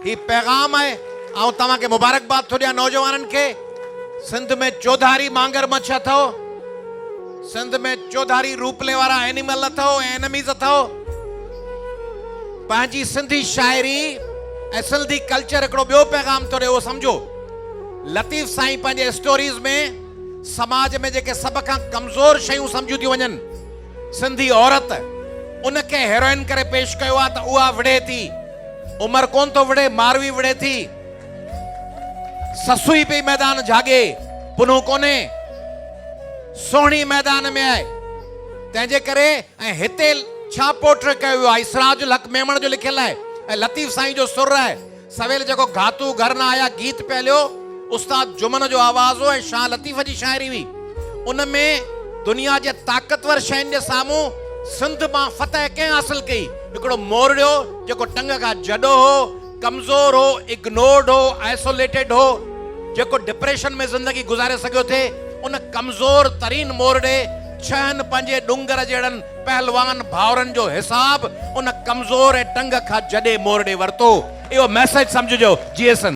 ही पैगाम है आउं तव्हां खे मुबारकबाद थो ॾियां नौजवाननि खे। सिंध में चौधारी मांगर मच्छ अथव, सिंध में चौधारी रूपले वारा एनिमल अथव, एनिमीज़ अथव। पंहिंजी सिंधी शाइरी ऐं सिंधी कल्चर हिकिड़ो ॿियो पैगाम थो ॾिए, उहो सम्झो। लतीफ़ साईं पंहिंजे स्टोरीज़ में समाज में जेके सभ खां कमज़ोर शयूं सम्झियूं थियूं वञनि, सिंधी औरत उनखे हेरोइन करे पेश कयो आहे त उहा विढ़े थी, उमर कोन थो विढ़े, मारवी विढ़े थी, ससुई पई मैदान जागे, पुनू कोने, सोहणी मैदान में आहे। तंहिंजे करे ऐं हिते छा पोर्ट्रेट कयो वियो आहे, इसराजुल हक मेमण जो लिखियल आहे ऐं लतीफ़ साईं जो सुर आहे। सवेल जेको घातू घर न आया गीत पहलियो उस्ताद जुमन जो आवाज़ हो ऐं शाह लतीफ़ जी शाइरी हुई। उन में दुनिया जे ताक़तवर शयुनि जे साम्हूं सिंध मां फतह कंहिं हासिल कई? हिकिड़ो मोरड़ियो जेको टंग खां जॾो हो, कमज़ोर हो, इग्नोर्ड हो, आइसोलेटेड हो, जेको डिप्रेशन में ज़िंदगी गुज़ारे सघियो थे, उन कमज़ोर तरीन मोरड़े छहनि पंजे डुंगर जहिड़नि पहलवान भाउरनि जो हिसाब उन कमज़ोर ऐं टंग खां जॾे मोरड़े वरितो। इहो मैसेज सम्झिजो। GSN